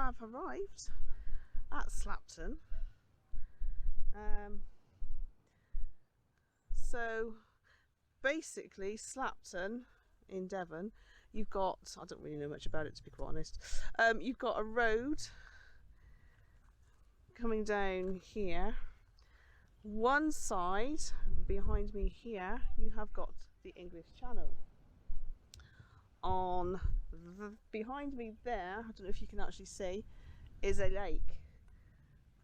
have arrived at Slapton. So basically Slapton in Devon, you've got, I don't really know much about it to be quite honest, you've got a road coming down here. One side behind me here you have got the English Channel. On behind me there, I don't know if you can actually see, is a lake.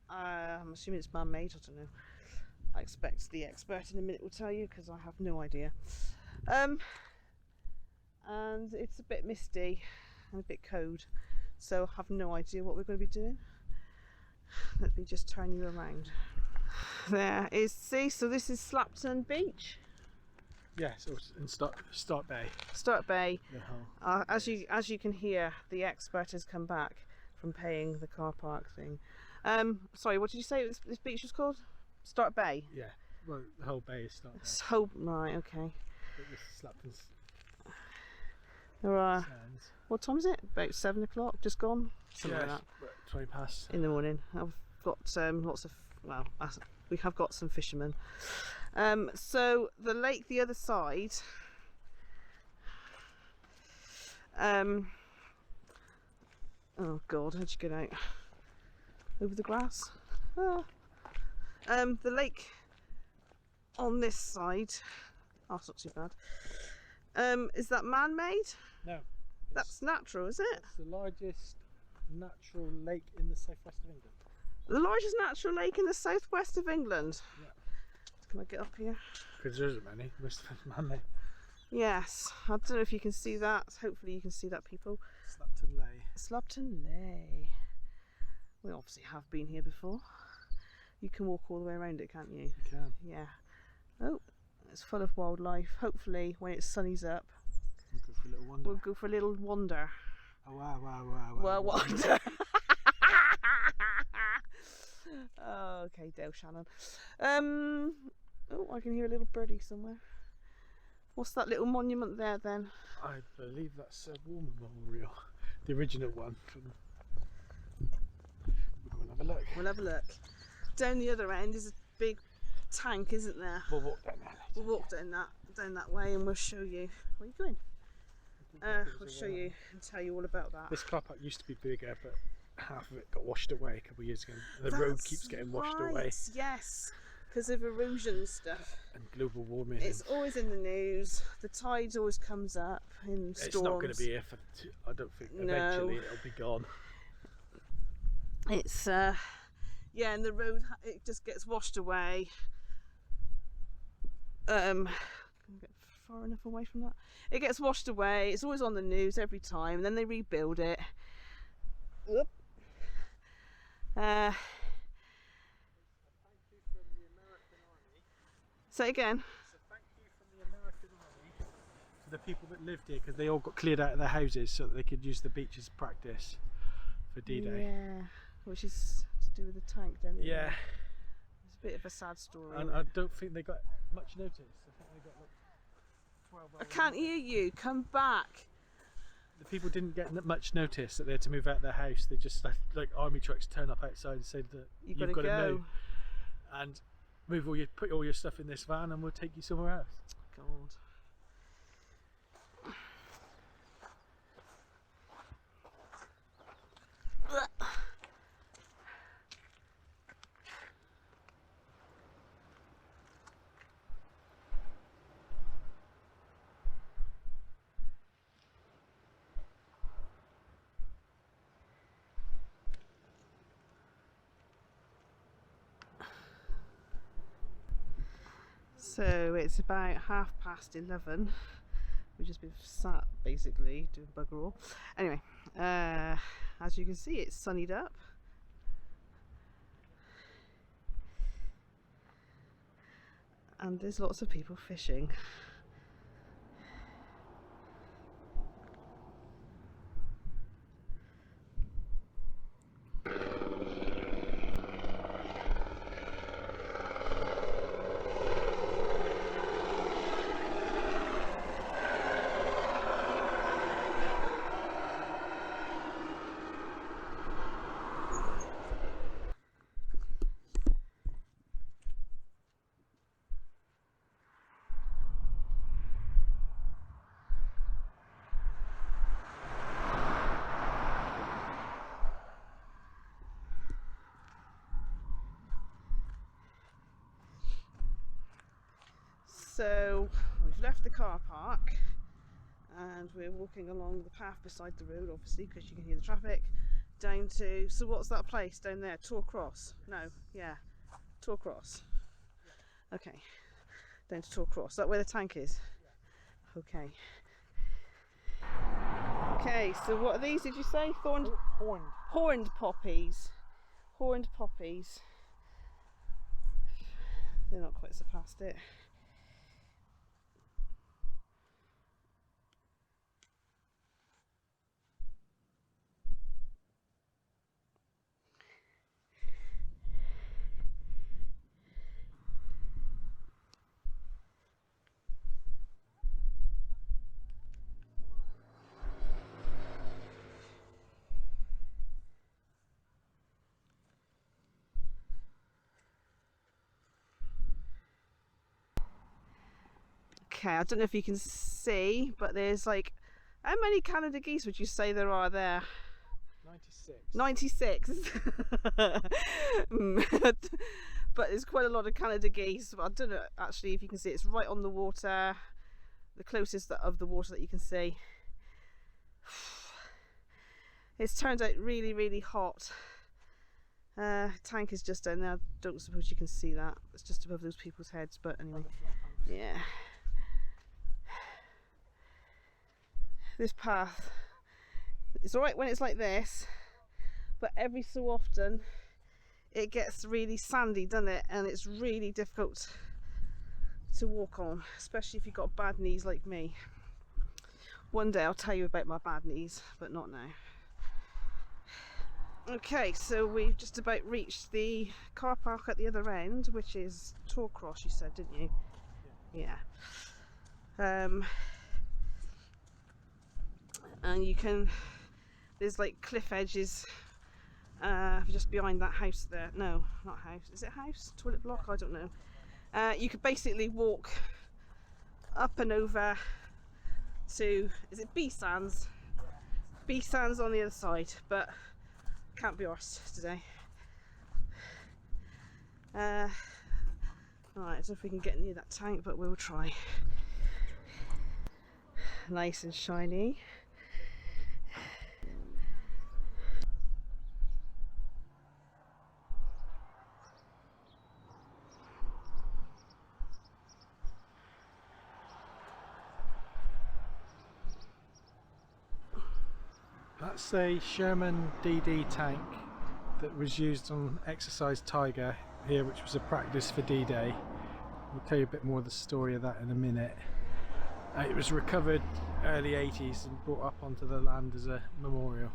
I'm assuming it's man-made, I don't know. I expect the expert in a minute will tell you because I have no idea. And it's a bit misty and a bit cold, so I have no idea what we're going to be doing. Let me just turn you around. There is, see, so this is Slapton Beach. Yeah, so it's in Start Bay. Start Bay. As Bay. you can hear, the expert has come back from paying the car park thing. Sorry, what did you say this beach was called? Start Bay. Yeah, well, the whole bay is Start Bay. So right, okay. But this is Slapton's. There are. Sands. What time is it? About 7 o'clock. Just gone. Something like that. 20 past. In the morning. I've got lots of. Well, we have got some fishermen. So the lake, the other side. Oh God, how'd you get out? Over the grass. Ah. The lake on this side. Oh, it's not too bad. Is that man-made? No. That's natural, is it? It's the largest natural lake in the southwest of England. The largest natural lake in the southwest of England. Yeah. Can I get up here? Because there isn't many. Most of it's man-made. Yes. I don't know if you can see that. Hopefully you can see that, people. Slapton Lay. Slapton Lay. We obviously have been here before. You can walk all the way around it, can't you? You can. Yeah. Oh, it's full of wildlife. Hopefully when it sunnies up, We'll go for a little wander. we'll go for a little wander. Oh, wow. Wander. Oh, okay, Dale Shannon. Oh, I can hear a little birdie somewhere. What's that little monument there then? I believe that's a war memorial. The original one. We'll go and have a look. We'll have a look. Down the other end is a big tank, isn't there? We'll walk down there. We'll walk down that way and we'll show you. Where are you going? We'll show you and tell you all about that. This car park used to be bigger, but half of it got washed away a couple of years ago. And the road keeps getting washed away. Yes, because of erosion and stuff. And global warming. It's always in the news. The tide always comes up in storms. It's not going to be here for, I don't think, eventually it'll be gone. It's, yeah, and the road, it just gets washed away. Can I get far enough away from that? It gets washed away. It's always on the news every time, and then they rebuild it. Whoop. Say again. It's a thank you from the American Army to the people that lived here, because they all got cleared out of their houses so that they could use the beach as practice for D-Day. Yeah, which is to do with the tank, don't it? Yeah. It's a bit of a sad story. And I don't think they got much notice. I think they got like 12 hours. I can't hear you. Come back. The people didn't get much notice that they had to move out of their house. They just left, like, army trucks turn up outside and said that You've you've got got to to go. move and put all your stuff in this van, and we'll take you somewhere else. God. So it's about 11:30. We've just been sat basically doing bugger all. Anyway, as you can see, it's sunnied up. And there's lots of people fishing. So we've left the car park and we're walking along the path beside the road, obviously, because you can hear the traffic, down to, so what's that place down there? Torcross? No, yeah, Torcross. Okay, down to Torcross. Is that where the tank is? Okay. Okay, so what are these, did you say? Horned poppies. Horned poppies. They're not quite so past it. Okay, I don't know if you can see, but there's like, how many Canada geese would you say there are there? 96. 96. But there's quite a lot of Canada geese. But I don't know actually if you can see. It's right on the water, the closest of the water that you can see. It's turned out really, really hot. Tank is just down there. I don't suppose you can see that. It's just above those people's heads. But anyway, yeah. This path, it's alright when it's like this, but every so often it gets really sandy, doesn't it? And it's really difficult to walk on, especially if you've got bad knees like me. One day I'll tell you about my bad knees, but not now. Okay, so we've just about reached the car park at the other end, which is Torcross, you said, didn't you? Yeah. And you can, there's like cliff edges just behind that house there. No, not house. Is it house? Toilet block? I don't know. You could basically walk up and over to, is it B Sands? B Sands on the other side, but can't be arsed today. Alright, I don't know if we can get near that tank, but we'll try. Nice and shiny. That's a Sherman DD tank that was used on Exercise Tiger here, which was a practice for D-Day. We'll tell you a bit more of the story of that in a minute. It was recovered early 80s and brought up onto the land as a memorial.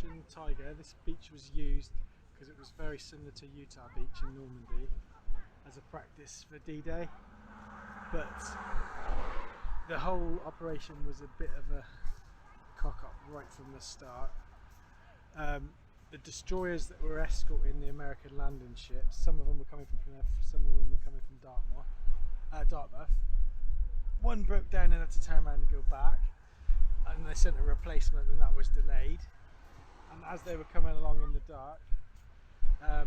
Operation Tiger, this beach was used because it was very similar to Utah Beach in Normandy as a practice for D-Day, but the whole operation was a bit of a cock-up right from the start. The destroyers that were escorting the American landing ships, some of them were coming from Plymouth, some of them were coming from Dartmouth. One broke down and had to turn around and go back, and they sent a replacement, and that was delayed. And as they were coming along in the dark, a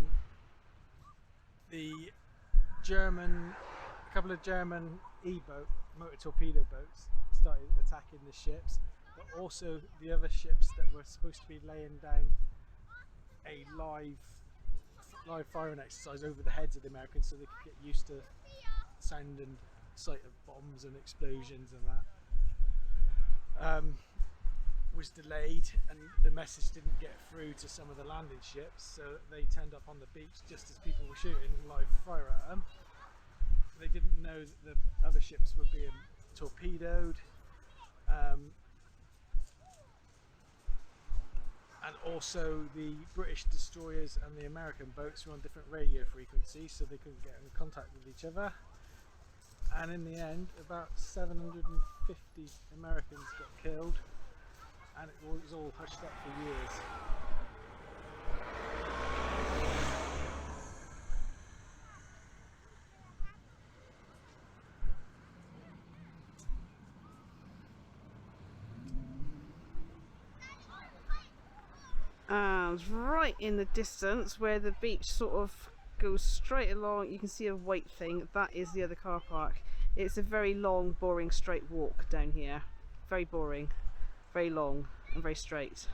couple of German motor torpedo boats started attacking the ships, but also the other ships that were supposed to be laying down a live firing exercise over the heads of the Americans so they could get used to sound and sight of bombs and explosions and that, was delayed, and the message didn't get through to some of the landing ships, so they turned up on the beach just as people were shooting live fire at them. They didn't know that the other ships were being torpedoed, and also the British destroyers and the American boats were on different radio frequencies, so they couldn't get in contact with each other. And in the end, about 750 Americans got killed, and it was all hushed up for years. And right in the distance, where the beach sort of goes straight along, you can see a white thing. That is the other car park. It's a very long, boring, straight walk down here. Very boring, very long, and very straight.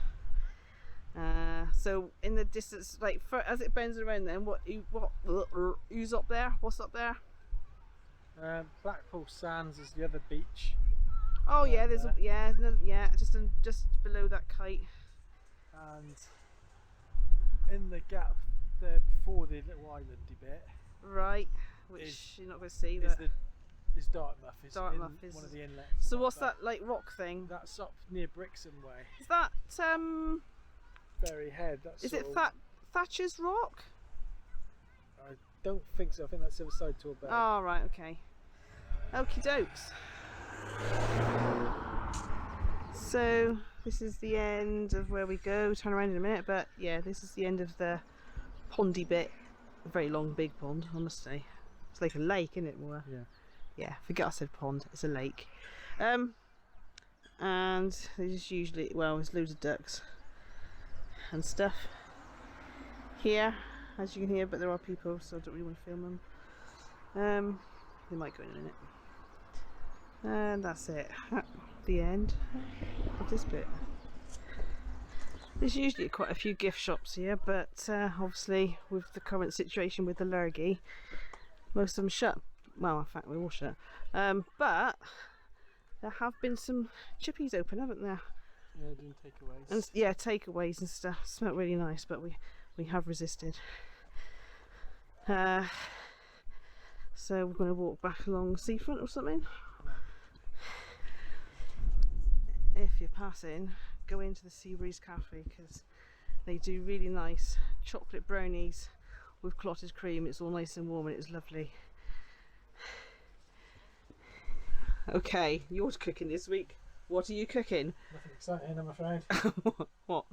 So in the distance, like as it bends around, then who's up there? What's up there? Blackpool Sands is the other beach. Oh yeah, there's just below that kite. And in the gap there before the little islandy bit, right, which you're not going to see, is Dartmouth. Dartmouth is one of the inlets. So what's that like rock thing? That's up near Brixham Way. Is that Berry Head. That's is it Thatcher's Rock? I don't think so. I think that's the other side to a bay. Oh right, okay. Okie dokes. So this is the end of where we go. Turn around in a minute, but yeah, this is the end of the pondy bit. A very long, big pond, I must say. It's like a lake, isn't it, more? Yeah. Yeah, forget I said pond. It's a lake. And there's usually, well, there's loads of ducks and stuff here, as you can hear, but there are people, so I don't really want to film them. They might go in a minute. And that's it. The end of this bit. There's usually quite a few gift shops here, but obviously with the current situation with the lurgy, most of them shut. Well, in fact, we're all shut. But there have been some chippies open, haven't there? Yeah, doing takeaways. And yeah, takeaways and stuff. Smelled really nice, but we have resisted. So we're going to walk back along seafront or something. If you're passing, go into the Sea Breeze Cafe because they do really nice chocolate brownies with clotted cream. It's all nice and warm and it's lovely. Okay, you're cooking this week. What are you cooking? Nothing exciting, I'm afraid. What?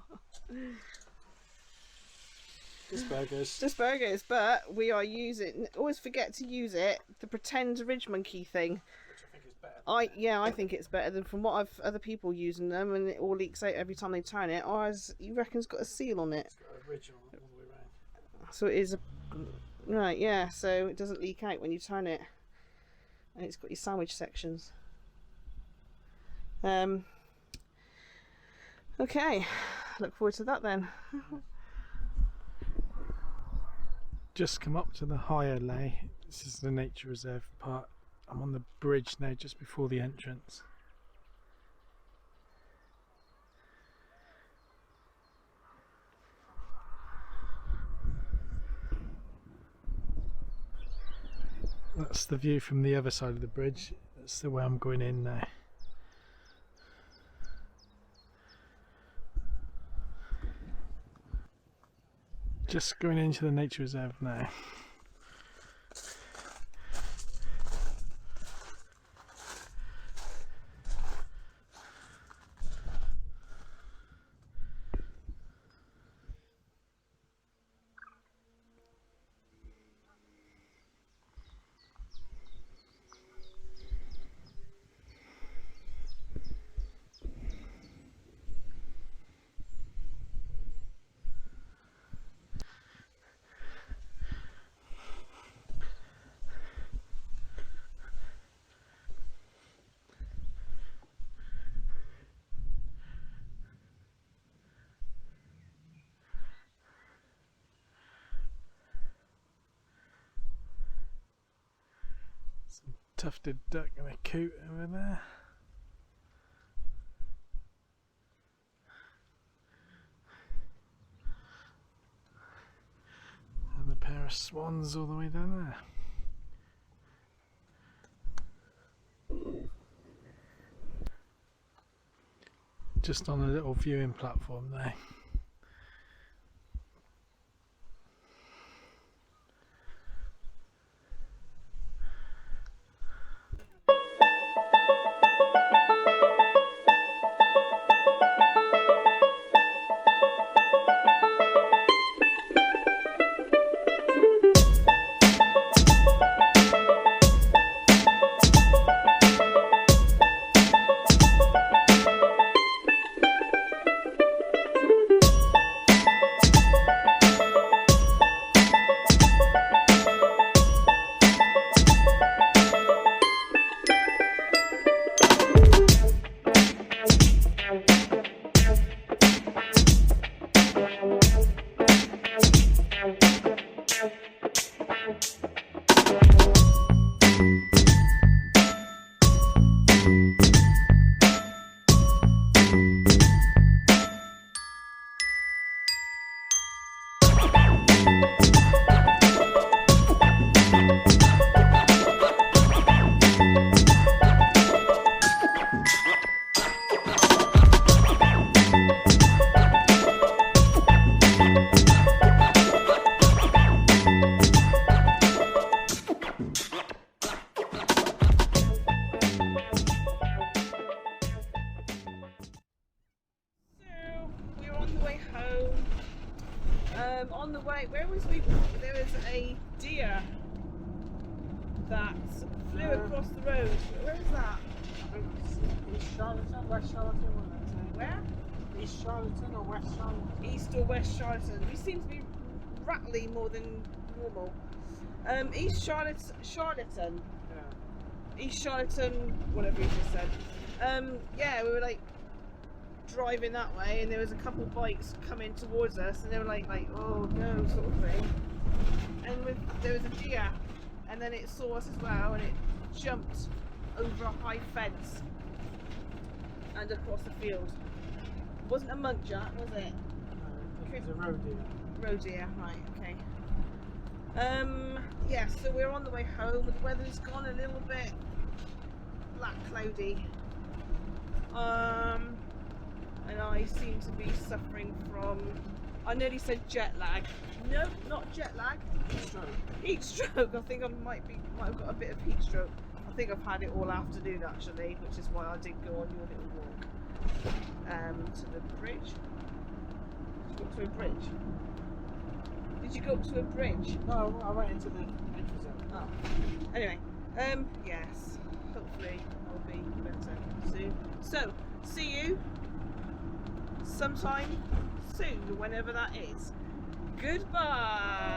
Just burgers. Just burgers, but we are using, always forget to use it, the pretend ridge monkey thing. Which I think is better. I think it's better than from what I've other people using them, and it all leaks out every time they turn it. Ours, you reckon's got a seal on it. It's got a ridge on it all the way around. So it is right, yeah. So it doesn't leak out when you turn it, and it's got your sandwich sections. Okay, look forward to that then. Just come up to the higher lay. This is the nature reserve part. I'm on the bridge now, just before the entrance. That's the view from the other side of the bridge. That's the way I'm going in now. Just going into the nature reserve now. Some tufted duck and a coot over there. And a pair of swans all the way down there. Just on a little viewing platform there. On the way, where was we? There was a deer that flew across the road. Where was that? East Charlton, West Charlton, Where? East Charlton or West Charlton? East or West Charlton. We seem to be rattly more than normal. East Charlotten. Yeah. East Charlton, whatever you just said. Yeah, we were like driving that way, and there was a couple bikes coming towards us, and they were like oh no, sort of thing. And there was a deer, and then it saw us as well, and it jumped over a high fence and across the field. It wasn't a muntjac, was it? No, it was a roe deer. Roe deer, right, okay. Yeah, so we're on the way home. The weather's gone a little bit black cloudy. And I seem to be suffering from, I nearly said jet lag. No, not jet lag. Heat stroke. Heat stroke. I think I might have got a bit of heat stroke. I think I've had it all afternoon actually, which is why I did go on your little walk to the bridge. Did you go up to a bridge? Did you go up to a bridge? No, I went into the nature reserve. Oh. Anyway, yes. Hopefully I'll be better soon. So, see you sometime soon, whenever that is. Goodbye.